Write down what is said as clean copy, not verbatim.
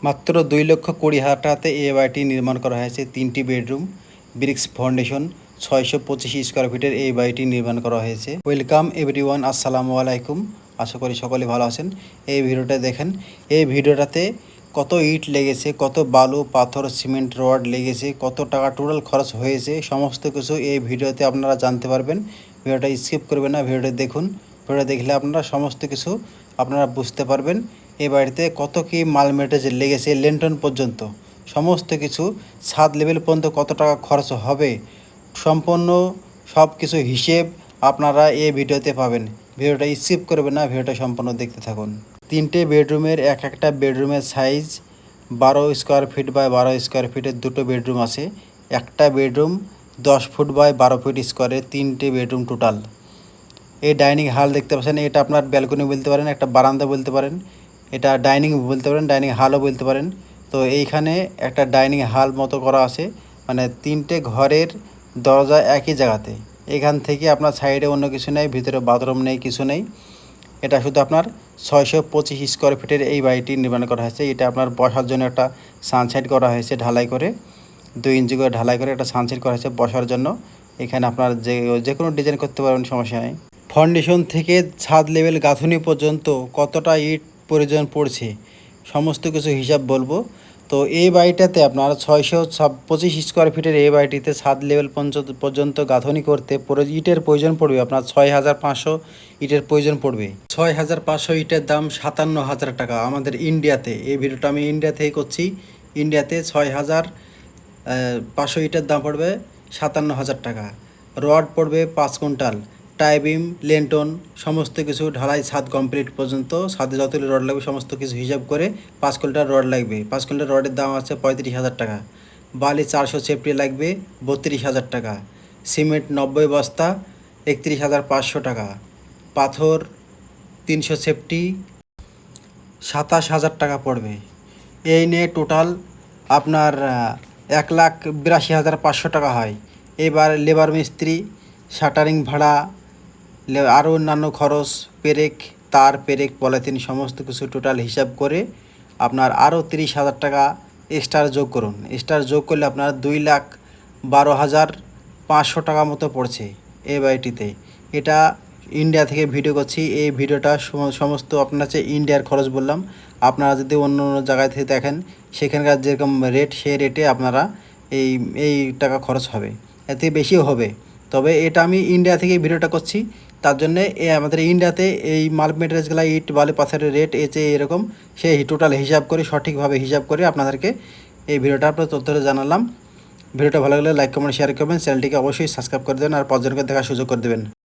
মাত্র 2,20,000 টাকাতে এই বাড়িটি নির্মাণ করা হয়েছে। 3টি বেডরুম, ব্রিক্স ফাউন্ডেশন, 625 স্কোয়ার ফিটের এই বাড়িটি নির্মাণ করা হয়েছে। ওয়েলকাম এভরিওয়ান, আসসালামু আলাইকুম। আশা করি সকলে ভালো আছেন। এই ভিডিওটা দেখেন। এই ভিডিওটাতে কত ইট লেগেছে, কত বালু, পাথর, সিমেন্ট, রড লেগেছে, কত টাকা টোটাল খরচ হয়েছে, সমস্ত কিছু এই ভিডিওতে আপনারা জানতে পারবেন। ভিডিওটা স্কিপ করবেন না, ভিডিওটা দেখুন। ভিডিওটা দেখলে আপনারা সমস্ত কিছু আপনারা বুঝতে পারবেন। এই বাড়িতে কত কি মাল মেটেরিয়াল লেগেছে, লেন্টন পর্যন্ত সমস্ত কিছু, ছাদ লেভেল পর্যন্ত কত টাকা খরচ হবে, সম্পূর্ণ সব কিছু হিসেব আপনারা এই ভিডিওতে পাবেন। ভিডিওটা স্কিপ করবেন না, ভিডিওটা সম্পূর্ণ দেখতে থাকুন। 3টে বেডরুমের একটা বেডরুমের size 12 square feet by 12 square ফিটের 2টো বেডরুম আছে। একটা বেডরুম 10 ফুট বাই 12 ফিট স্কোয়ারের 3টে বেডরুম টোটাল। এই ডাইনিং হল দেখতে পাচ্ছেন, এটা আপনার ব্যালকনি বলতে পারেন, একটা বারান্দা বলতে পারেন, এটা ডাইনিং বলতে পারেন, ডাইনিং হলও বলতে পারেন। তো এইখানে একটা ডাইনিং হল মতো করা আছে, মানে 3টে ঘরের দরজা একই জায়গাতে। এখান থেকে আপনার সাইডে অন্য কিছু নেই, ভিতরে বাথরুম নেই, কিছু নেই। এটা শুধু আপনার 625 স্কোয়ার ফিটের এই বাড়িটি নির্মাণ করা হয়েছে। এটা আপনার বসার জন্য একটা সানসাইড করা হয়েছে, ঢালাই করে 2 ইঞ্চি করে ঢালাই করে একটা সানসাইড করা হয়েছে বসার জন্য। এখানে আপনার যে কোনো ডিজাইন করতে পারবেন, সমস্যা নেই। ফাউন্ডেশন থেকে ছাদ লেভেল গাঁথুনি পর্যন্ত কতটা ইট প্রয়োজন পড়ছে সমস্ত কিছু হিসাব বলবো। তো এই বাড়িটাতে আপনার 625 স্কোয়ার ফিটের এই বাড়িটিতে ছাদ লেভেল পর্যন্ত গাঁথুনি করতে ইটের প্রয়োজন পড়বে আপনার 6,500 ইটের প্রয়োজন পড়বে। 6,500 ইটের দাম 57,000 টাকা আমাদের ইন্ডিয়াতে। এই ভিডিওটা আমি ইন্ডিয়া থেকে করছি। ইন্ডিয়াতে 6,500 ইটের দাম পড়বে 57,000 টাকা। রড পড়বে 5 কুইন্টাল, টাইবিম, লেন্টন সমস্ত কিছু ঢালাই ছাদ কমপ্লিট পর্যন্ত ছাদে যতগুলো রড লাগবে সমস্ত কিছু হিসাব করে 5 কুইন্টাল রড লাগবে। 5 কুইন্টাল রডের দাম আছে 35,000 টাকা। বালি 400 সেফটি লাগবে 32,000 টাকা। সিমেন্ট 90 বস্তা 31,500 টাকা। পাথর 300 সেফটি 27,000 টাকা পড়বে। এই নিয়ে টোটাল আপনার 1,82,500 টাকা হয়। এবার লেবার মিস্ত্রি, শাটারিং ভাড়া, আরও অন্যান্য খরচ, পেরেক, তার, পেরেক, পলিথিন সমস্ত কিছু টোটাল হিসাব করে আপনার আরও 30,000 টাকা এক্সট্রা যোগ করুন। এক্সট্রা যোগ করলে আপনার 2,12,500 টাকা মতো পড়ছে এই বাড়িটিতে। এটা ইন্ডিয়া থেকে ভিডিও করছি। এই ভিডিওটা সমস্ত আপনার হচ্ছে ইন্ডিয়ার খরচ বললাম। আপনারা যদি অন্য অন্য জায়গায় থেকে দেখেন সেখানকার যেরকম রেট, সেই রেটে আপনারা এই টাকা খরচ হবে, এতে বেশিও হবে। তবে এটা আমি ইন্ডিয়া থেকে ভিডিওটা করছি, তার জন্যে আমাদের ইন্ডিয়াতে এই মাল মেটেরিয়ালসগুলো, ইট, বালি, পাথরের রেট এরকম সেই টোটাল হিসাব করে, সঠিকভাবে হিসাব করে আপনাদেরকে এই ভিডিওটা আপনার তথ্যটা জানালাম। ভিডিওটা ভালো লাগলে লাইক, কমেন্ট, শেয়ার করবেন। চ্যানেলটিকে অবশ্যই সাবস্ক্রাইব করে দেবেন আর 5 জনকে দেখার সুযোগ করে দেবেন।